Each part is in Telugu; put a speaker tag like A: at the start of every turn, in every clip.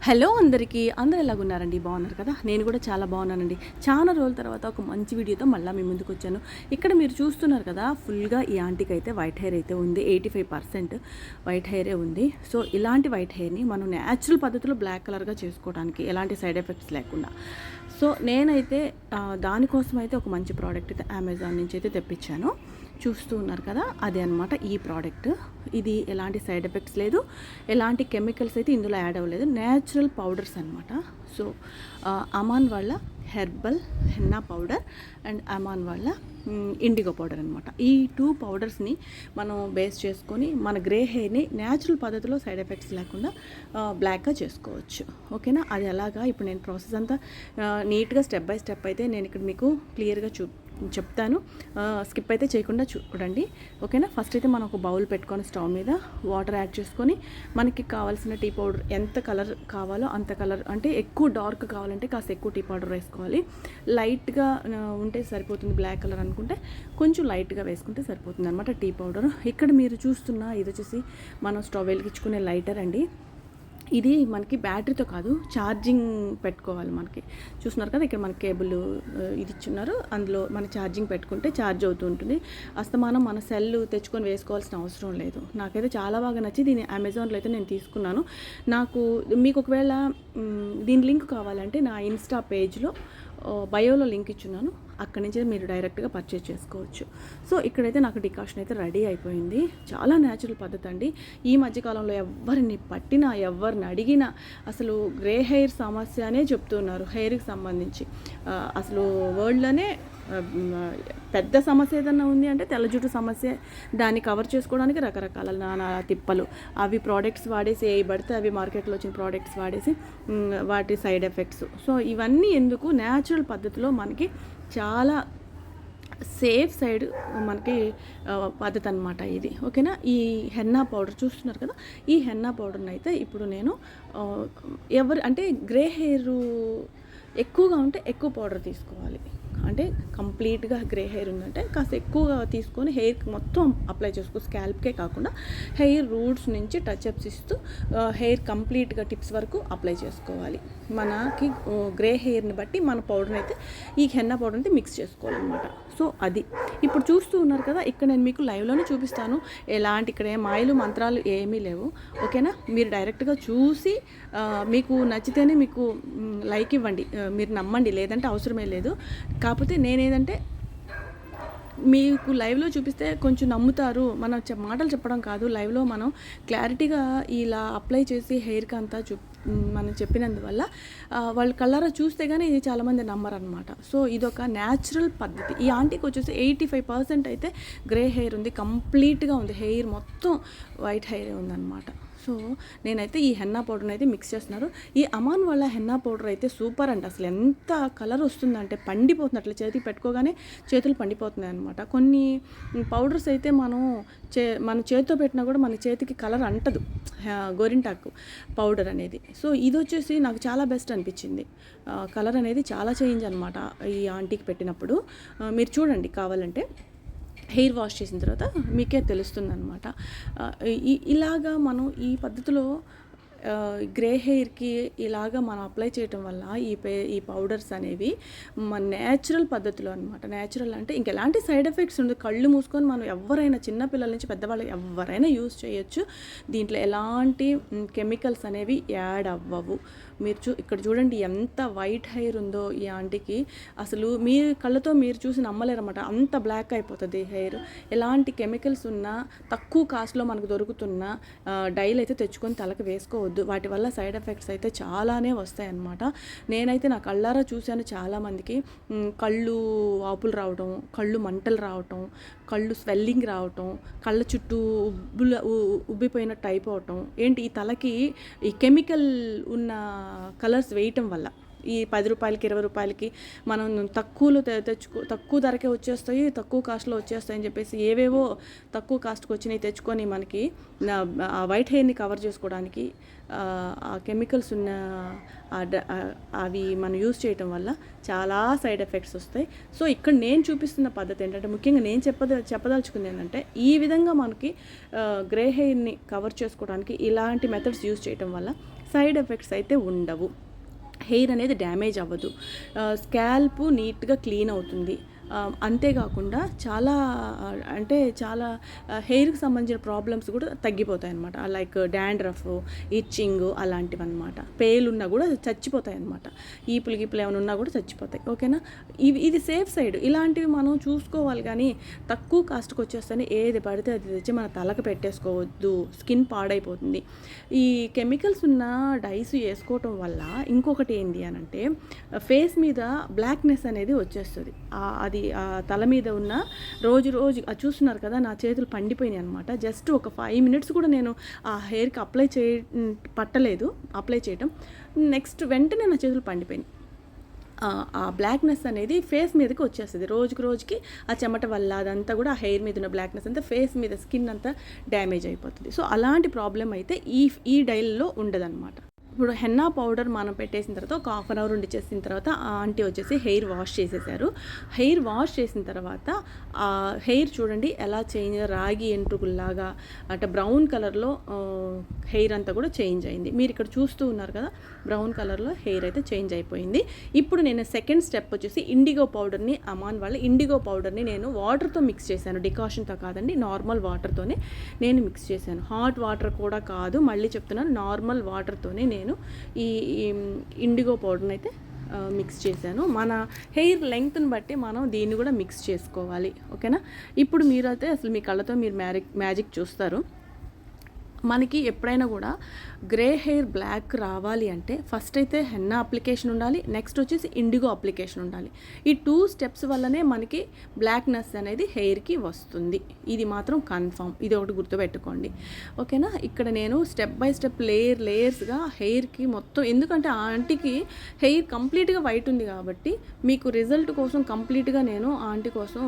A: హలో అందరికీ, అందరూ ఎలాగున్నారండి? బాగున్నారు కదా? నేను కూడా చాలా బాగున్నానండి. చాలా రోజుల తర్వాత ఒక మంచి వీడియోతో మళ్ళీ మీ ముందుకు వచ్చాను. ఇక్కడ మీరు చూస్తున్నారు కదా, ఫుల్గా ఈ ఆంటీకి అయితే వైట్ హెయిర్ అయితే ఉంది. 85% వైట్ హెయిరే ఉంది. సో ఇలాంటి వైట్ హెయిర్ని మనం న్యాచురల్ పద్ధతిలో బ్లాక్ కలర్గా చేసుకోవడానికి ఎలాంటి సైడ్ ఎఫెక్ట్స్ లేకుండా, సో నేనైతే దానికోసం అయితే ఒక మంచి ప్రోడక్ట్ అయితే అమెజాన్ నుంచి అయితే తెప్పించాను. చూస్తూ ఉన్నారు కదా, అదే అనమాట ఈ ప్రోడక్ట్. ఇది ఎలాంటి సైడ్ ఎఫెక్ట్స్ లేదు, ఎలాంటి కెమికల్స్ అయితే ఇందులో యాడ్ అవ్వలేదు, న్యాచురల్ పౌడర్స్ అనమాట. సో అమాన్ వాళ్ళ herbal henna powder and Aman వాళ్ళ ఇండిగో పౌడర్ అనమాట. ఈ 2 పౌడర్స్ని మనం బేస్ చేసుకొని మన గ్రే హెయిర్ని న్యాచురల్ పద్ధతిలో సైడ్ ఎఫెక్ట్స్ లేకుండా బ్లాక్గా చేసుకోవచ్చు. ఓకేనా? అది ఎలాగా ఇప్పుడు నేను ప్రాసెస్ అంతా నీట్గా స్టెప్ బై స్టెప్ అయితే నేను ఇక్కడ మీకు క్లియర్గా చెప్తాను. స్కిప్ అయితే చేయకుండా చూడండి. ఓకేనా? ఫస్ట్ అయితే మనం ఒక బౌల్ పెట్టుకొని స్టవ్ మీద వాటర్ యాడ్ చేసుకొని మనకి కావాల్సిన టీ పౌడర్ ఎంత కలర్ కావాలో అంత కలర్, అంటే ఎక్కువ డార్క్ కావాలంటే కాస్త ఎక్కువ టీ పౌడర్ వేసుకోవాలి. లైట్గా ఉంటే సరిపోతుంది, బ్లాక్ కలర్ అనుకుంటే కొంచెం లైట్గా వేసుకుంటే సరిపోతుంది అనమాట టీ పౌడర్. ఇక్కడ మీరు చూస్తున్న ఇది వచ్చేసి మనం స్టవ్ వెలిగించుకునే లైటర్ అండి. ఇది మనకి బ్యాటరీతో కాదు, ఛార్జింగ్ పెట్టుకోవాలి. మనకి చూస్తున్నారు కదా, ఇక్కడ మన కేబుల్ ఇది ఇచ్చున్నారు, అందులో మన ఛార్జింగ్ పెట్టుకుంటే ఛార్జ్ అవుతూ ఉంటుంది. అస్తమానం మన సెల్ తెచ్చుకొని వేసుకోవాల్సిన అవసరం లేదు. నాకైతే చాలా బాగా నచ్చి దీన్ని అమెజాన్లో అయితే నేను తీసుకున్నాను. నాకు మీకు ఒకవేళ దీని లింక్ కావాలంటే నా ఇన్స్టా పేజ్లో బయోలో లింక్ ఇచ్చున్నాను, అక్కడి నుంచి మీరు డైరెక్ట్గా పర్చేజ్ చేసుకోవచ్చు. సో ఇక్కడైతే నాకు డికాషన్ అయితే రెడీ అయిపోయింది. చాలా న్యాచురల్ పద్ధతి అండి. ఈ మధ్యకాలంలో ఎవరిని పట్టినా, ఎవరిని అడిగినా అసలు గ్రే హెయిర్ సమస్య అనే చెప్తున్నారు. హెయిర్కి సంబంధించి అసలు వరల్డ్లోనే పెద్ద సమస్య ఏదన్నా ఉంది అంటే తెల్ల జుట్టు సమస్య. దాన్ని కవర్ చేసుకోవడానికి రకరకాల నానా తిప్పలు, అవి ప్రోడక్ట్స్ వాడేసి ఏ పడితే అవి మార్కెట్లో వచ్చిన ప్రోడక్ట్స్ వాడేసి వాటి సైడ్ ఎఫెక్ట్స్. సో ఇవన్నీ ఎందుకు, న్యాచురల్ పద్ధతిలో మనకి చాలా సేఫ్ సైడ్ మనకి పద్ధతి అనమాట ఇది. ఓకేనా? ఈ హెన్నా పౌడర్ చూస్తున్నారు కదా, ఈ హెన్నా పౌడర్ని అయితే ఇప్పుడు నేను అంటే గ్రే హెయిర్ ఎక్కువగా ఉంటే ఎక్కువ పౌడర్ తీసుకోవాలి. అంటే కంప్లీట్గా గ్రే హెయిర్ ఉందంటే కాస్త ఎక్కువగా తీసుకొని హెయిర్కి మొత్తం అప్లై చేసుకో, స్కాల్ప్కే కాకుండా హెయిర్ రూట్స్ నుంచి టచ్అప్స్ ఇస్తూ హెయిర్ కంప్లీట్గా టిప్స్ వరకు అప్లై చేసుకోవాలి. మనకి గ్రే హెయిర్ని బట్టి మన పౌడర్ని అయితే ఈ హెన్నా పౌడర్ అయితే మిక్స్ చేసుకోవాలన్నమాట. సో అది ఇప్పుడు చూస్తూ ఉన్నారు కదా, ఇక్కడ నేను మీకు లైవ్లోనే చూపిస్తాను. ఎలాంటి ఇక్కడ మాయలు మంత్రాలు ఏమీ లేవు. ఓకేనా? మీరు డైరెక్ట్గా చూసి మీకు నచ్చితేనే మీకు లైక్ ఇవ్వండి, మీరు నమ్మండి, లేదంటే అవసరమే లేదు. కాకపోతే నేనేదంటే మీకు లైవ్లో చూపిస్తే కొంచెం నమ్ముతారు. మనం మాటలు చెప్పడం కాదు, లైవ్లో మనం క్లారిటీగా ఇలా అప్లై చేసి హెయిర్కి అంతా మనం చెప్పినందువల్ల వాళ్ళు కళ్ళారా చూస్తే కానీ ఇది చాలామంది నమ్మరు అనమాట. సో ఇదొక న్యాచురల్ పద్ధతి. ఈ ఆంటీకి వచ్చేసి 85% అయితే గ్రే హెయిర్ ఉంది, కంప్లీట్గా ఉంది, హెయిర్ మొత్తం వైట్ హెయిర్ ఉందన్నమాట. సో నేనైతే ఈ హెన్నా పౌడర్ని అయితే మిక్స్ చేస్తున్నారు. ఈ అమాన్ వాళ్ళ హెన్నా పౌడర్ అయితే సూపర్ అండి. అసలు ఎంత కలర్ వస్తుందంటే పండిపోతుంది, అట్లా చేతికి పెట్టుకోగానే చేతులు పండిపోతున్నాయి అనమాట. కొన్ని పౌడర్స్ అయితే మన చేతితో పెట్టినా కూడా మన చేతికి కలర్ అంటదు, గోరింటాకు పౌడర్ అనేది. సో ఇది వచ్చేసి నాకు చాలా బెస్ట్ అనిపించింది. కలర్ అనేది చాలా చేంజ్ అనమాట ఈ ఆంటీకి పెట్టినప్పుడు. మీరు చూడండి కావాలంటే, హెయిర్ వాష్ చేసిన తర్వాత మీకే తెలుస్తుంది అనమాట. ఇలాగా మనం ఈ పద్ధతిలో గ్రే హెయిర్కి ఇలాగా మనం అప్లై చేయటం వల్ల ఈ పౌడర్స్ అనేవి మన న్యాచురల్ పద్ధతిలో అనమాట. న్యాచురల్ అంటే ఇంకెలాంటి సైడ్ ఎఫెక్ట్స్ ఉండదు. కళ్ళు మూసుకొని మనం ఎవరైనా, చిన్నపిల్లల నుంచి పెద్దవాళ్ళు ఎవరైనా యూజ్ చేయొచ్చు. దీంట్లో ఎలాంటి కెమికల్స్ అనేవి యాడ్ అవ్వవు. మీరు ఇక్కడ చూడండి ఎంత వైట్ హెయిర్ ఉందో ఈ ఆంటీకి. అసలు మీ కళ్ళతో మీరు చూసి నమ్మలేరన్నమాట, అంత బ్లాక్ అయిపోతుంది హెయిర్. ఎలాంటి కెమికల్స్ ఉన్నా, తక్కువ కాస్ట్లో మనకు దొరుకుతున్న డైల్ అయితే తెచ్చుకొని తలకు వేసుకోవద్దు. వాటి వల్ల సైడ్ ఎఫెక్ట్స్ అయితే చాలానే వస్తాయి అన్నమాట. నేనైతే నా కళ్ళారా చూశాను, చాలామందికి కళ్ళు వాపులు రావటం, కళ్ళు మంటలు రావటం, కళ్ళు స్వెల్లింగ్ రావటం, కళ్ళ చుట్టూ ఉబ్బిపోయినట్టు అయిపోవటం. ఏంటి, ఈ తలకి ఈ కెమికల్ ఉన్న కలర్స్ వేయటం వల్ల. ఈ 10 రూపాయలకి 20 రూపాయలకి మనం తక్కువలో తక్కువ ధరకే వచ్చేస్తాయి, తక్కువ కాస్ట్లో వచ్చేస్తాయి అని చెప్పేసి ఏవేవో తక్కువ కాస్ట్కి వచ్చినాయి తెచ్చుకొని మనకి ఆ వైట్ హెయిర్ని కవర్ చేసుకోవడానికి ఆ కెమికల్స్ ఉన్న అవి మనం యూజ్ చేయటం వల్ల చాలా సైడ్ ఎఫెక్ట్స్ వస్తాయి. సో ఇక్కడ నేను చూపిస్తున్న పద్ధతి ఏంటంటే, ముఖ్యంగా నేను చెప్పదలుచుకుంది ఏంటంటే, ఈ విధంగా మనకి గ్రే హెయిర్ని కవర్ చేసుకోవడానికి ఇలాంటి మెథడ్స్ యూజ్ చేయటం వల్ల సైడ్ ఎఫెక్ట్స్ అయితే ఉండవు. హెయిర్ అనేది డ్యామేజ్ అవ్వదు, స్కాల్ప్ నీట్గా క్లీన్ అవుతుంది. అంతేకాకుండా చాలా అంటే చాలా హెయిర్కి సంబంధించిన ప్రాబ్లమ్స్ కూడా తగ్గిపోతాయి అన్నమాట. లైక్ డాండ్రఫ్, ఇచ్చింగ్ అలాంటివన్నమాట. పేలున్నా కూడా చచ్చిపోతాయి అన్నమాట. ఈపులు గీపులు ఏమైనా ఉన్నా కూడా చచ్చిపోతాయి. ఓకేనా, ఇది సేఫ్ సైడ్. ఇలాంటివి మనం చూసుకోవాలి, కానీ తక్కువ కాస్ట్కి వచ్చేస్తేనే ఏది పడితే అది తెచ్చి మన తలకు పెట్టేసుకోవద్దు, స్కిన్ పాడైపోతుంది. ఈ కెమికల్స్ ఉన్న డైస్ వేసుకోవటం వల్ల ఇంకొకటి ఏంటి అని అంటే ఫేస్ మీద బ్లాక్నెస్ అనేది వచ్చేస్తుంది. అది తల మీద ఉన్న రోజు అది చూస్తున్నారు కదా, నా చేతులు పండిపోయినాయి అనమాట. జస్ట్ ఒక 5 minutes కూడా నేను ఆ హెయిర్కి పట్టలేదు అప్లై చేయటం. నెక్స్ట్ వెంటనే నా చేతులు పండిపోయినాయి. ఆ బ్లాక్నెస్ అనేది ఫేస్ మీదకి వచ్చేస్తుంది. రోజుకి ఆ చెమట వల్ల అదంతా కూడా ఆ హెయిర్ మీద ఉన్న బ్లాక్నెస్ అంతా ఫేస్ మీద స్కిన్ అంతా డ్యామేజ్ అయిపోతుంది. సో అలాంటి ప్రాబ్లం అయితే ఈ డైల్లో ఉండదన్నమాట. ఇప్పుడు హెన్నా పౌడర్ మనం పెట్టేసిన తర్వాత ఒక 1/2 hour ఉండిచేసిన తర్వాత ఆంటీ వచ్చేసి హెయిర్ వాష్ చేసేసారు. హెయిర్ వాష్ చేసిన తర్వాత హెయిర్ చూడండి ఎలా చేంజ్, రాగి ఎంట్రుకుల్లాగా అంటే బ్రౌన్ కలర్లో హెయిర్ అంతా కూడా చేంజ్ అయింది. మీరు ఇక్కడ చూస్తూ ఉన్నారు కదా, బ్రౌన్ కలర్లో హెయిర్ అయితే చేంజ్ అయిపోయింది. ఇప్పుడు నేను సెకండ్ స్టెప్ వచ్చేసి ఇండిగో పౌడర్ని, అమాన్ వాళ్ళ ఇండిగో పౌడర్ని నేను వాటర్తో మిక్స్ చేశాను. డికాషన్తో కాదండి, నార్మల్ వాటర్తోనే నేను మిక్స్ చేశాను. హాట్ వాటర్ కూడా కాదు, మళ్ళీ చెప్తున్నాను, నార్మల్ వాటర్తోనే నేను ఈ ఇండిగో పౌడర్ని అయితే మిక్స్ చేశాను. మన హెయిర్ లెంగ్త్ని బట్టి మనం దీన్ని కూడా మిక్స్ చేసుకోవాలి. ఓకేనా, ఇప్పుడు మీరైతే అసలు మీ కళ్ళతో మీరు మ్యాజిక్ చూస్తారు. మనకి ఎప్పుడైనా కూడా గ్రే హెయిర్ బ్లాక్ రావాలి అంటే ఫస్ట్ అయితే హెన్నా అప్లికేషన్ ఉండాలి, నెక్స్ట్ వచ్చేసి ఇండిగో అప్లికేషన్ ఉండాలి. ఈ 2 steps వల్లనే మనకి బ్లాక్నెస్ అనేది హెయిర్కి వస్తుంది. ఇది మాత్రం కన్ఫామ్, ఇది ఒకటి గుర్తుపెట్టుకోండి. ఓకేనా, ఇక్కడ నేను స్టెప్ బై స్టెప్ లేయర్స్గా హెయిర్కి మొత్తం, ఎందుకంటే ఆంటీకి హెయిర్ కంప్లీట్గా వైట్ ఉంది కాబట్టి మీకు రిజల్ట్ కోసం కంప్లీట్గా నేను ఆంటీ కోసం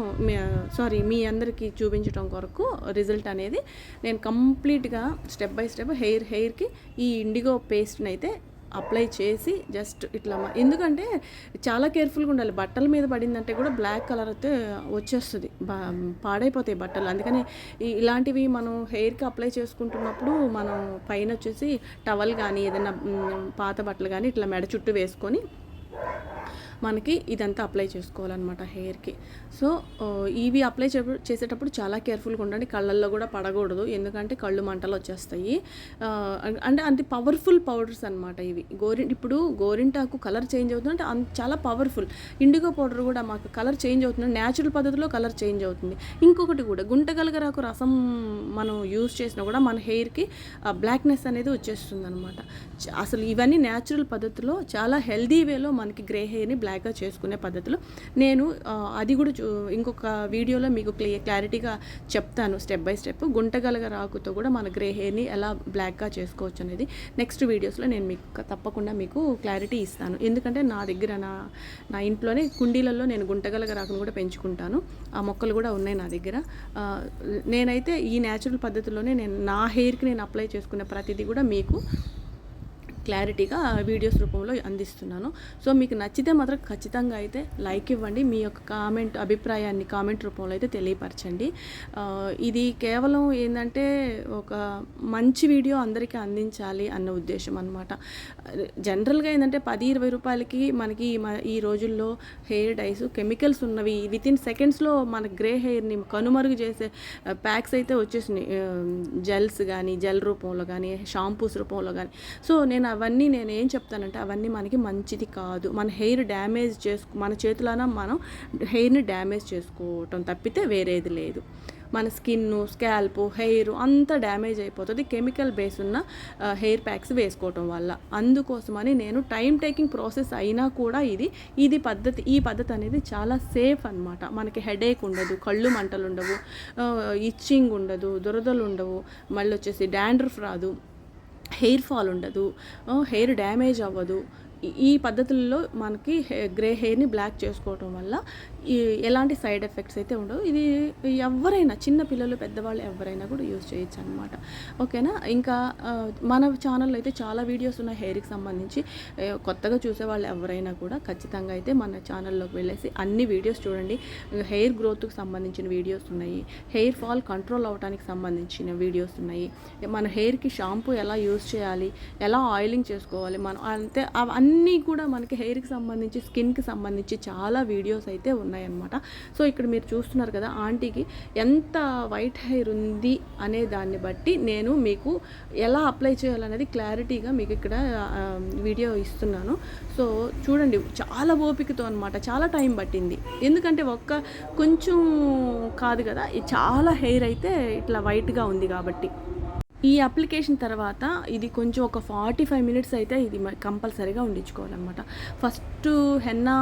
A: మీ అందరికీ చూపించడం కొరకు రిజల్ట్ అనేది నేను కంప్లీట్గా స్టెప్ బై స్టెప్ హెయిర్కి ఈ ఇండిగో పేస్ట్ని అయితే అప్లై చేసి జస్ట్ ఇట్లా, ఎందుకంటే చాలా కేర్ఫుల్గా ఉండాలి. బట్టల మీద పడిందంటే కూడా బ్లాక్ కలర్ అయితే వచ్చేస్తుంది, పాడైపోతాయి బట్టలు. అందుకని ఇలాంటివి మనం హెయిర్కి అప్లై చేసుకుంటున్నప్పుడు మనం పైన వచ్చేసి టవల్ కానీ ఏదైనా పాత బట్టలు కానీ ఇట్లా మెడ చుట్టూ వేసుకొని మనకి ఇదంతా అప్లై చేసుకోవాలన్నమాట హెయిర్కి. సో ఇవి అప్లై చేసేటప్పుడు చాలా కేర్ఫుల్గా ఉండండి. కళ్ళల్లో కూడా పడకూడదు, ఎందుకంటే కళ్ళు మంటలు వచ్చేస్తాయి. అంటే అంత పవర్ఫుల్ పౌడర్స్ అనమాట ఇవి. ఇప్పుడు గోరింటాకు కలర్ చేంజ్ అవుతుంది అంటే చాలా పవర్ఫుల్. ఇండిగో పౌడర్ కూడా మాకు కలర్ చేంజ్ అవుతుంది, న్యాచురల్ పద్ధతిలో కలర్ చేంజ్ అవుతుంది. ఇంకొకటి కూడా గుంటగలగరాకు రసం మనం యూజ్ చేసినా కూడా మన హెయిర్కి బ్లాక్నెస్ అనేది వచ్చేస్తుంది అనమాట. అసలు ఇవన్నీ న్యాచురల్ పద్ధతిలో చాలా హెల్దీ వేలో మనకి గ్రే హెయిర్ని బ్లాక్గా చేసుకునే పద్ధతులు నేను అది కూడా ఇంకొక వీడియోలో మీకు క్లారిటీగా చెప్తాను స్టెప్ బై స్టెప్. గుంటగలగ రాకుతో కూడా మన గ్రే హెయిర్ని ఎలా బ్లాక్గా చేసుకోవచ్చు అనేది నెక్స్ట్ వీడియోస్లో నేను మీకు తప్పకుండా మీకు క్లారిటీ ఇస్తాను. ఎందుకంటే నా దగ్గర నా ఇంట్లోనే కుండీలలో నేను గుంటగలగ రాకును కూడా పెంచుకుంటాను. ఆ మొక్కలు కూడా ఉన్నాయి నా దగ్గర. నేనైతే ఈ న్యాచురల్ పద్ధతిలోనే నా హెయిర్కి నేను అప్లై చేసుకునే ప్రతిదీ కూడా మీకు క్లారిటీగా వీడియోస్ రూపంలో అందిస్తున్నాను. సో మీకు నచ్చితే మాత్రం ఖచ్చితంగా అయితే లైక్ ఇవ్వండి, మీ యొక్క అభిప్రాయాన్ని కామెంట్ రూపంలో అయితే తెలియపరచండి. ఇది కేవలం ఏంటంటే ఒక మంచి వీడియో అందరికీ అందించాలి అన్న ఉద్దేశం అనమాట. జనరల్గా ఏంటంటే 10-20 రూపాయలకి మనకి ఈ రోజుల్లో హెయిర్ డైస్ కెమికల్స్ ఉన్నవి వితిన్ సెకండ్స్లో మన గ్రే హెయిర్ని కనుమరుగు చేసే ప్యాక్స్ అయితే వచ్చేసినాయి. జెల్స్ కానీ, జెల్ రూపంలో కానీ, షాంపూస్ రూపంలో కానీ. సో అవన్నీ నేను ఏం చెప్తానంటే అవన్నీ మనకి మంచిది కాదు. మన హెయిర్ డ్యామేజ్ మన చేతులన మనం హెయిర్ని డ్యామేజ్ చేసుకోవటం తప్పితే వేరేది లేదు. మన స్కిన్, స్కాల్ప్, హెయిర్ అంతా డ్యామేజ్ అయిపోతుంది కెమికల్ బేస్ ఉన్న హెయిర్ ప్యాక్స్ వేసుకోవటం వల్ల. అందుకోసమని నేను టైం టేకింగ్ ప్రాసెస్ అయినా కూడా ఈ పద్ధతి అనేది చాలా సేఫ్ అనమాట. మనకి హెడేక్ ఉండదు, కళ్ళు మంటలు ఉండవు, ఇచ్చింగ్ ఉండదు, దురదలు ఉండవు, మళ్ళీ వచ్చేసి డాండ్రఫ్ రాదు, హెయిర్ ఫాల్ ఉండదు, హెయిర్ డ్యామేజ్ అవ్వదు. ఈ పద్ధతుల్లో మనకి గ్రే హెయిర్ని బ్లాక్ చేసుకోవటం వల్ల ఎలాంటి సైడ్ ఎఫెక్ట్స్ అయితే ఉండవు. ఇది ఎవరైనా చిన్న పిల్లలు పెద్దవాళ్ళు ఎవరైనా కూడా యూజ్ చేయొచ్చు అనమాట. ఓకేనా. ఇంకా మన ఛానల్లో అయితే చాలా వీడియోస్ ఉన్నాయి హెయిర్కి సంబంధించి. కొత్తగా చూసే వాళ్ళు ఎవరైనా కూడా ఖచ్చితంగా అయితే మన ఛానల్లోకి వెళ్ళేసి అన్ని వీడియోస్ చూడండి. హెయిర్ గ్రోత్కి సంబంధించిన వీడియోస్ ఉన్నాయి, హెయిర్ ఫాల్ కంట్రోల్ అవ్వడానికి సంబంధించిన వీడియోస్ ఉన్నాయి, మన హెయిర్కి షాంపూ ఎలా యూజ్ చేయాలి, ఎలా ఆయిలింగ్ చేసుకోవాలి, మనం అంతే అవన్నీ కూడా మనకి హెయిర్కి సంబంధించి స్కిన్కి సంబంధించి చాలా వీడియోస్ అయితే ఉన్నాయన్నమాట. సో ఇక్కడ మీరు చూస్తున్నారు కదా ఆంటీకి ఎంత వైట్ హెయిర్ ఉంది అనే దాన్ని బట్టి నేను మీకు ఎలా అప్లై చేయాలనేది క్లారిటీగా మీకు ఇక్కడ వీడియో ఇస్తున్నాను. సో చూడండి, చాలా ఓపికతో అనమాట, చాలా టైం పట్టింది. ఎందుకంటే కొంచెం కాదు కదా, చాలా హెయిర్ అయితే ఇట్లా వైట్గా ఉంది కాబట్టి. ఈ అప్లికేషన్ తర్వాత ఇది కొంచెం ఒక 45 మినిట్స్ అయితే ఇది కంపల్సరీగా ఉండించుకోవాలన్నమాట. ఫస్ట్ హెన్నా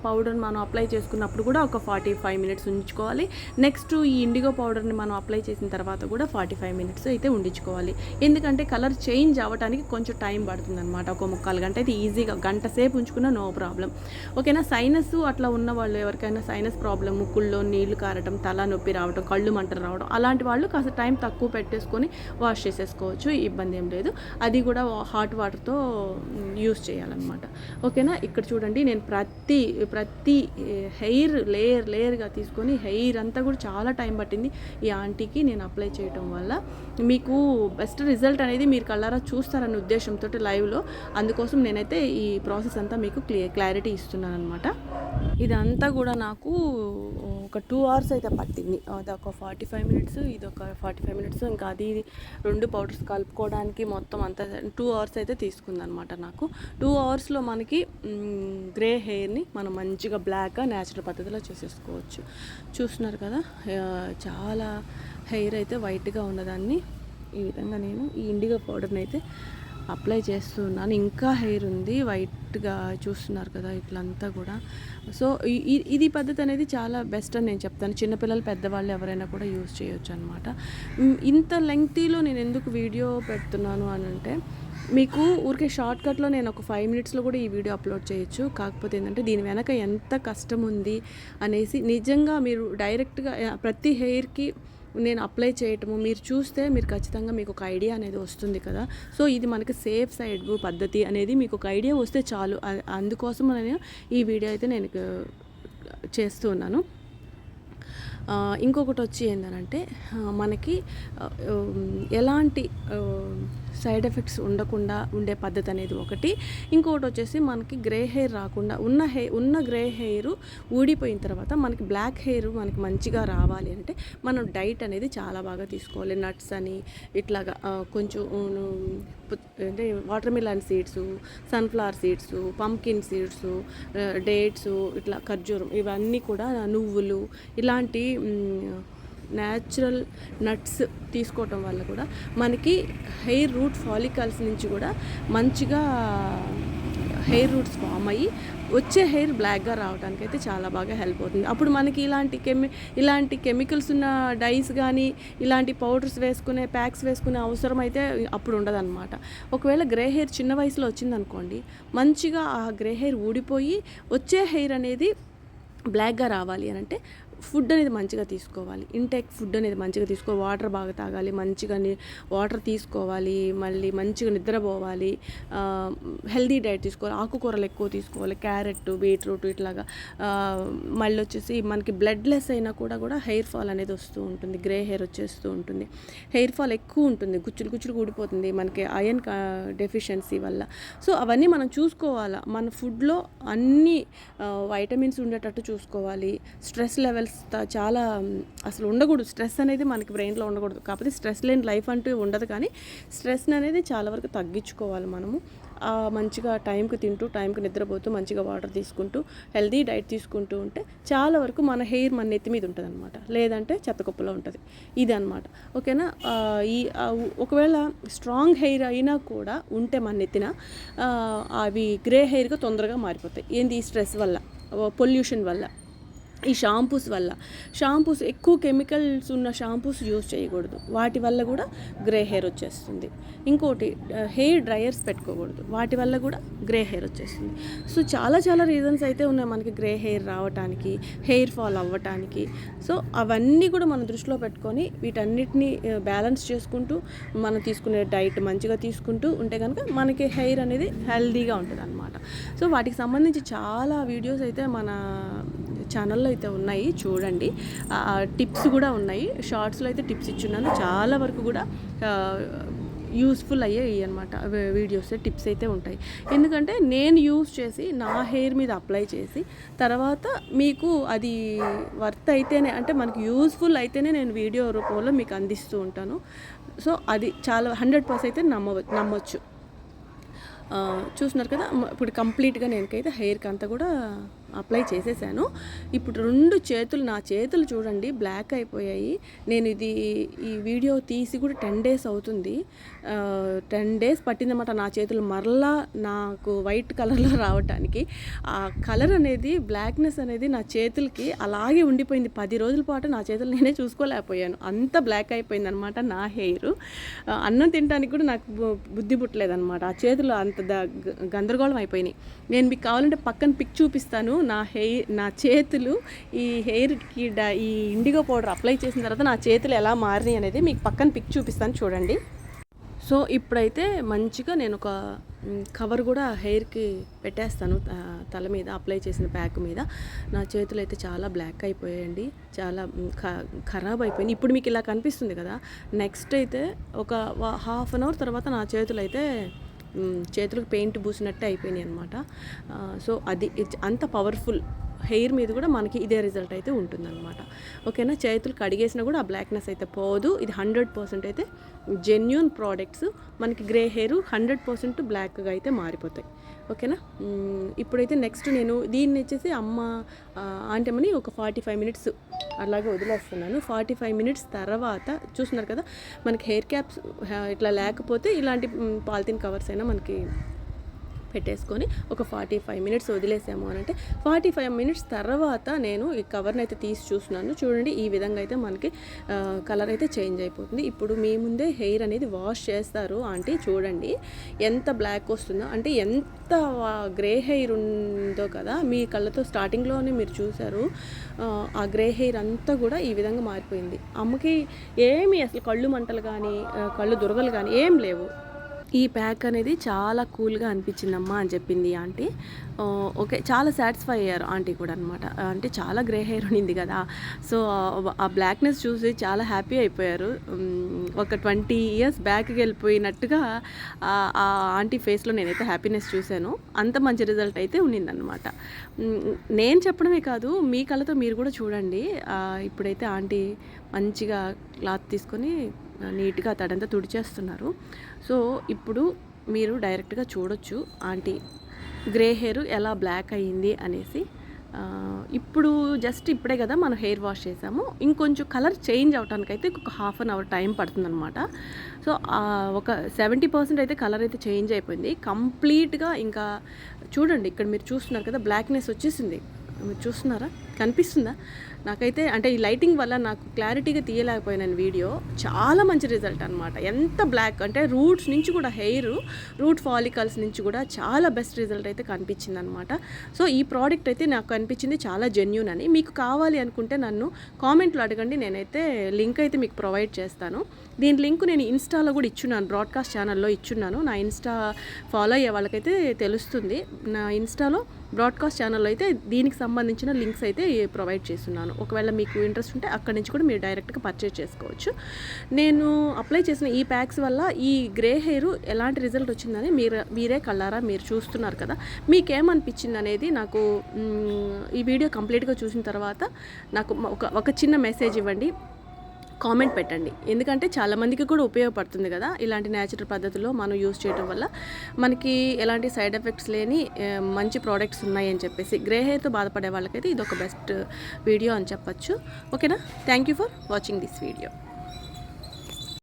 A: పౌడర్ మనం అప్లై చేసుకున్నప్పుడు కూడా ఒక 45 మినిట్స్ ఉంచుకోవాలి. నెక్స్ట్ ఈ ఇండిగో పౌడర్ని మనం అప్లై చేసిన తర్వాత కూడా 45 మినిట్స్ అయితే ఉండించుకోవాలి. ఎందుకంటే కలర్ చేంజ్ అవ్వడానికి కొంచెం టైం పడుతుంది అనమాట. ఒక 3/4 గంట అయితే ఈజీగా, గంట సేపు ఉంచుకున్నా నో ప్రాబ్లం. ఓకేనా. సైనస్ అట్లా ఉన్న వాళ్ళు, ఎవరికైనా సైనస్ ప్రాబ్లం, ముక్కుల్లో నీళ్లు కారటం, తల నొప్పి రావడం, కళ్ళు మంటలు రావడం, అలాంటి వాళ్ళు కాస్త టైం తక్కువ పెట్టేసుకొని వాష్ చేసేసుకోవచ్చు, ఇబ్బంది ఏం లేదు. అది కూడా హాట్ వాటర్తో యూస్ చేయాలన్నమాట. ఓకేనా. ఇక్కడ చూడండి, నేను ప్రతి హెయిర్ లేయర్గా తీసుకొని హెయిర్ అంతా కూడా చాలా టైం పట్టింది ఈ ఆంటీకి నేను అప్లై చేయడం వల్ల. మీకు బెస్ట్ రిజల్ట్ అనేది మీరు కళ్ళారా చూస్తారనే ఉద్దేశంతో లైవ్లో, అందుకోసం నేనైతే ఈ ప్రాసెస్ అంతా మీకు క్లారిటీ ఇస్తున్నాను అనమాట. ఇదంతా కూడా నాకు ఒక 2 hours అయితే పట్టింది. అదొక 45 మినిట్స్, ఇది ఒక 45 మినిట్స్, ఇంకా అది 2 పౌడర్స్ కలుపుకోవడానికి మొత్తం అంతా 2 hours అయితే తీసుకుందనమాట నాకు. 2 hours మనకి గ్రే హెయిర్ని మనం మంచిగా బ్లాక్గా న్యాచురల్ పద్ధతిలో చేసేసుకోవచ్చు. చూస్తున్నారు కదా, చాలా హెయిర్ అయితే వైట్గా ఉన్నదాన్ని ఈ విధంగా నేను ఈ ఇండిగో పౌడర్ని అయితే అప్లై చేస్తున్నాను. ఇంకా హెయిర్ ఉంది వైట్గా, చూస్తున్నారు కదా ఇట్లంతా కూడా. సో ఇది పద్ధతి అనేది చాలా బెస్ట్ అని నేను చెప్తాను. చిన్నపిల్లలు పెద్దవాళ్ళు ఎవరైనా కూడా యూజ్ చేయొచ్చు అనమాట. ఇంత లెంగ్తీలో నేను ఎందుకు వీడియో పెడుతున్నాను అని అంటే, మీకు ఊరికే షార్ట్కట్లో నేను ఒక 5 మినిట్స్లో కూడా ఈ వీడియో అప్లోడ్ చేయొచ్చు. కాకపోతే ఏంటంటే దీని వెనక ఎంత కష్టం ఉంది అనేసి నిజంగా మీరు డైరెక్ట్గా ప్రతి హెయిర్కి నేను అప్లై చేయటము మీరు చూస్తే మీరు ఖచ్చితంగా మీకు ఒక ఐడియా అనేది వస్తుంది కదా. సో ఇది మనకి సేఫ్ సైడ్ పద్ధతి అనేది మీకు ఒక ఐడియా వస్తే చాలు. అందుకోసం నేను ఈ వీడియో అయితే నేను చేస్తూ ఉన్నాను. ఇంకొకటి వచ్చి ఏంటంటే, మనకి ఎలాంటి సైడ్ ఎఫెక్ట్స్ ఉండకుండా ఉండే పద్ధతి అనేది ఒకటి. ఇంకొకటి వచ్చేసి మనకి గ్రే హెయిర్ రాకుండా ఉన్న గ్రే హెయిర్ ఊడిపోయిన తర్వాత మనకి బ్లాక్ హెయిర్ మనకి మంచిగా రావాలి అంటే మనం డైట్ అనేది చాలా బాగా తీసుకోవాలి. నట్స్ అని ఇట్లాగా కొంచెం అంటే water melon seeds, sunflower seeds, pumpkin seeds, dates, ఇట్లా ఖర్జూరం, ఇవన్నీ కూడా నువ్వులు, ఇలాంటి న్యాచురల్ నట్స్ తీసుకోవటం వల్ల కూడా మనకి హెయిర్ రూట్ ఫాలికల్స్ నుంచి కూడా మంచిగా హెయిర్ రూట్స్ ఫామ్ అయ్యి వచ్చే హెయిర్ బ్లాక్గా రావడానికి అయితే చాలా బాగా హెల్ప్ అవుతుంది. అప్పుడు మనకి ఇలాంటి కెమికల్స్ ఉన్న డైస్ కానీ ఇలాంటి పౌడర్స్ వేసుకునే ప్యాక్స్ వేసుకునే అవసరం అయితే అప్పుడు ఉండదన్నమాట. ఒకవేళ గ్రే హెయిర్ చిన్న వయసులో వచ్చిందనుకోండి, మంచిగా ఆ గ్రే హెయిర్ ఊడిపోయి వచ్చే హెయిర్ అనేది బ్లాక్గా రావాలి అని అంటే ఫుడ్ అనేది మంచిగా తీసుకోవాలి. ఇంటేక్ ఫుడ్ అనేది మంచిగా వాటర్ బాగా తాగాలి, మంచిగా వాటర్ తీసుకోవాలి, మళ్ళీ మంచిగా నిద్రపోవాలి, హెల్దీ డైట్ తీసుకోవాలి, ఆకుకూరలు ఎక్కువ తీసుకోవాలి, క్యారెట్, బీట్రూట్ ఇట్లాగా. మళ్ళీ వచ్చేసి మనకి బ్లడ్ లెస్ అయినా కూడా హెయిర్ ఫాల్ అనేది వస్తూ ఉంటుంది, గ్రే హెయిర్ వచ్చేస్తూ ఉంటుంది, హెయిర్ ఫాల్ ఎక్కువ ఉంటుంది, గుచ్చులు కూడిపోతుంది మనకి ఐరన్ డెఫిషియన్సీ వల్ల. సో అవన్నీ మనం చూసుకోవాలా. మన ఫుడ్లో అన్ని వైటమిన్స్ ఉండేటట్టు చూసుకోవాలి. స్ట్రెస్ లెవెల్స్ చాలా అసలు ఉండకూడదు. స్ట్రెస్ అనేది మనకి బ్రెయిన్లో ఉండకూడదు. కాకపోతే స్ట్రెస్ లేని లైఫ్ అంటూ ఉండదు, కానీ స్ట్రెస్ అనేది చాలా వరకు తగ్గించుకోవాలి మనము. మంచిగా టైంకి తింటూ, టైంకి నిద్రపోతూ, మంచిగా వాటర్ తీసుకుంటూ, హెల్దీ డైట్ తీసుకుంటూ ఉంటే చాలా వరకు మన హెయిర్ మన నెత్తి మీద ఉంటుంది అనమాట, లేదంటే చెత్తకుప్పలో ఉంటుంది. ఇది అనమాట. ఓకేనా. ఒకవేళ స్ట్రాంగ్ హెయిర్ అయినా కూడా ఉంటే మన నెత్తిన అవి గ్రే హెయిర్గా తొందరగా మారిపోతాయి. ఏంది? ఈ స్ట్రెస్ వల్ల, పొల్యూషన్ వల్ల. ఈ షాంపూస్ ఎక్కువ కెమికల్స్ ఉన్న షాంపూస్ యూజ్ చేయకూడదు, వాటి వల్ల కూడా గ్రే హెయిర్ వచ్చేస్తుంది. ఇంకోటి హెయిర్ డ్రయర్స్ పెట్టుకోకూడదు, వాటి వల్ల కూడా గ్రే హెయిర్ వచ్చేస్తుంది. సో చాలా చాలా రీజన్స్ అయితే ఉన్నాయి మనకి గ్రే హెయిర్ రావటానికి, హెయిర్ ఫాల్ అవ్వటానికి. సో అవన్నీ కూడా మనం దృష్టిలో పెట్టుకొని వీటన్నిటిని బ్యాలెన్స్ చేసుకుంటూ మనం తీసుకునే డైట్ మంచిగా తీసుకుంటూ ఉంటే కనుక మనకి హెయిర్ అనేది హెల్దీగా ఉంటుంది అనమాట. సో వాటికి సంబంధించి చాలా వీడియోస్ అయితే మన ఛానల్లో అయితే ఉన్నాయి, చూడండి. టిప్స్ కూడా ఉన్నాయి, షార్ట్స్లో అయితే టిప్స్ ఇచ్చున్నాను, చాలా వరకు కూడా యూస్ఫుల్ అయ్యాయి అనమాట వీడియోస్, టిప్స్ అయితే ఉంటాయి. ఎందుకంటే నేను యూస్ చేసి నా హెయిర్ మీద అప్లై చేసి తర్వాత మీకు అది వర్త్ అయితేనే, అంటే మనకి యూస్ఫుల్ అయితేనే నేను వీడియో రూపంలో మీకు అందిస్తూ ఉంటాను. సో అది చాలా 100% అయితే నమ్మొచ్చు. చూస్తున్నారు కదా, ఇప్పుడు కంప్లీట్గా నేనకైతే హెయిర్కి అంతా కూడా అప్లై చేసేసాను. ఇప్పుడు నా చేతులు చూడండి బ్లాక్ అయిపోయాయి. నేను ఈ వీడియో తీసి కూడా 10 days అవుతుంది. 10 days పట్టిందన్నమాట నా చేతులు మరలా నాకు వైట్ కలర్లో రావటానికి. ఆ కలర్ అనేది, బ్లాక్నెస్ అనేది నా చేతులకి అలాగే ఉండిపోయింది. 10 రోజుల పాటు నా చేతులు నేనే చూసుకోలేకపోయాను, అంత బ్లాక్ అయిపోయింది అనమాట నా హెయిర్. అన్నం తినడానికి కూడా నాకు బుద్ధి పుట్టలేదన్నమాట, ఆ చేతులు అంత గందరగోళం అయిపోయినాయి. నేను మీకు కావాలంటే పక్కన పిక్ చూపిస్తాను. నా చేతులు ఈ హెయిర్కి ఈ ఇండిగో పౌడర్ అప్లై చేసిన తర్వాత నా చేతులు ఎలా మారినాయి అనేది మీకు పక్కన పిక్ చూపిస్తాను, చూడండి. సో ఇప్పుడైతే మంచిగా నేను ఒక కవర్ కూడా హెయిర్కి పెట్టేస్తాను, తల మీద అప్లై చేసిన ప్యాక్ మీద. నా చేతులు అయితే చాలా బ్లాక్ అయిపోయాయండి, చాలా ఖరాబ్ అయిపోయింది. ఇప్పుడు మీకు ఇలా కనిపిస్తుంది కదా, నెక్స్ట్ అయితే ఒక 1/2 hour తర్వాత నా చేతులు అయితే చేతులకు పెయింట్ పూసినట్టే అయిపోయినాయి అనమాట. సో అది అంత పవర్ఫుల్ హెయిర్ మీద కూడా మనకి ఇదే రిజల్ట్ అయితే ఉంటుందన్నమాట. ఓకేనా, చేతులు కడిగేసినా కూడా ఆ బ్లాక్నెస్ అయితే పోదు. ఇది 100% అయితే జెన్యూన్ ప్రోడక్ట్స్. మనకి గ్రే హెయిర్ 100% బ్లాక్గా అయితే మారిపోతాయి. ఓకేనా, ఇప్పుడైతే నెక్స్ట్ నేను దీన్ని వచ్చేసి ఆంటమ్మని ఒక 45 minutes అలాగే వదిలేస్తున్నాను. 45 minutes తర్వాత చూస్తున్నారు కదా, మనకి హెయిర్ క్యాప్స్ ఇట్లా లేకపోతే ఇలాంటి పాలిథిన్ కవర్స్ అయినా మనకి పెట్టేసుకొని ఒక 45 minutes వదిలేసాము అని అంటే 45 minutes తర్వాత నేను ఈ కవర్ని అయితే తీసి చూస్తున్నాను. చూడండి, ఈ విధంగా అయితే మనకి కలర్ అయితే చేంజ్ అయిపోతుంది. ఇప్పుడు మీ ముందే హెయిర్ అనేది వాష్ చేస్తారు ఆంటీ, చూడండి ఎంత బ్లాక్ వస్తుందో. అంటే ఎంత గ్రే హెయిర్ ఉందో కదా, మీ కళ్ళతో స్టార్టింగ్లోనే మీరు చూసారు. ఆ గ్రే హెయిర్ అంతా కూడా ఈ విధంగా మారిపోయింది. అమ్మకి ఏమి అసలు కళ్ళు మంటలు కానీ కళ్ళు దురదలు కానీ ఏం లేవు. ఈ ప్యాక్ అనేది చాలా కూల్గా అనిపించిందమ్మా అని చెప్పింది ఆంటీ. ఓకే, చాలా సాటిస్ఫై అయ్యారు ఆంటీ కూడా అనమాట. అంటే చాలా గ్రే హెయిర్ ఉండింది కదా, సో ఆ బ్లాక్నెస్ చూసి చాలా హ్యాపీ అయిపోయారు. ఒక 20 years బ్యాక్కి వెళ్ళిపోయినట్టుగా ఆ ఆంటీ ఫేస్లో నేనైతే హ్యాపీనెస్ చూశాను. అంత మంచి రిజల్ట్ అయితే ఉండిందనమాట. నేను చెప్పడమే కాదు, మీ కళ్ళతో మీరు కూడా చూడండి. ఇప్పుడైతే ఆంటీ మంచిగా క్లాత్ తీసుకొని నీట్గా తడంతా తుడిచేస్తున్నారు. సో ఇప్పుడు మీరు డైరెక్ట్గా చూడొచ్చు ఆంటీ గ్రే హెయిర్ ఎలా బ్లాక్ అయ్యింది అనేసి. ఇప్పుడు జస్ట్ ఇప్పుడే కదా మనం హెయిర్ వాష్ చేసాము, ఇంకొంచెం కలర్ చేంజ్ అవడానికైతే ఒక 1/2 hour టైం పడుతుందన్నమాట. సో ఒక 70% అయితే కలర్ అయితే చేంజ్ అయిపోయింది కంప్లీట్గా. ఇంకా చూడండి, ఇక్కడ మీరు చూస్తున్నారు కదా, బ్లాక్నెస్ వచ్చేసింది. మీరు చూస్తున్నారా, కనిపిస్తుందా? నాకైతే అంటే ఈ లైటింగ్ వల్ల నాకు క్లారిటీగా తీయలేకపోయినాను వీడియో. చాలా మంచి రిజల్ట్ అనమాట. ఎంత బ్లాక్ అంటే రూట్స్ నుంచి కూడా రూట్ ఫాలికల్స్ నుంచి కూడా చాలా బెస్ట్ రిజల్ట్ అయితే కనిపించింది అనమాట. సో ఈ ప్రోడక్ట్ అయితే నాకు కనిపించింది చాలా జెన్యూన్ అని. మీకు కావాలి అనుకుంటే నన్ను కామెంట్లో అడగండి, నేనైతే లింక్ అయితే మీకు ప్రొవైడ్ చేస్తాను. దీని లింక్ నేను ఇన్స్టాలో కూడా ఇచ్చున్నాను, బ్రాడ్కాస్ట్ ఛానల్లో ఇచ్చున్నాను. నా ఇన్స్టా ఫాలో అయ్యే వాళ్ళకైతే తెలుస్తుంది. నా ఇన్స్టాలో బ్రాడ్కాస్ట్ ఛానల్లో అయితే దీనికి సంబంధించిన లింక్స్ అయితే ప్రొవైడ్ చేస్తున్నాను. ఒకవేళ మీకు ఇంట్రెస్ట్ ఉంటే అక్కడి నుంచి కూడా మీరు డైరెక్ట్గా పర్చేజ్ చేసుకోవచ్చు. నేను అప్లై చేసిన ఈ ప్యాక్స్ వల్ల ఈ గ్రే హెయిర్ ఎలాంటి రిజల్ట్ వచ్చిందని మీరే కళ్ళారా మీరు చూస్తున్నారు కదా. మీకేమనిపించింది అనేది నాకు ఈ వీడియో కంప్లీట్గా చూసిన తర్వాత నాకు ఒక చిన్న మెసేజ్ ఇవ్వండి, కామెంట్ పెట్టండి. ఎందుకంటే చాలామందికి కూడా ఉపయోగపడుతుంది కదా ఇలాంటి న్యాచురల్ పద్ధతిలో మనం యూజ్ చేయడం వల్ల. మనకి ఎలాంటి సైడ్ ఎఫెక్ట్స్ లేని మంచి ప్రోడక్ట్స్ ఉన్నాయి అని చెప్పేసి గ్రే హెయిర్తో బాధపడే వాళ్ళకైతే ఇది ఒక బెస్ట్ వీడియో అని చెప్పచ్చు. ఓకేనా, thank you for watching this video.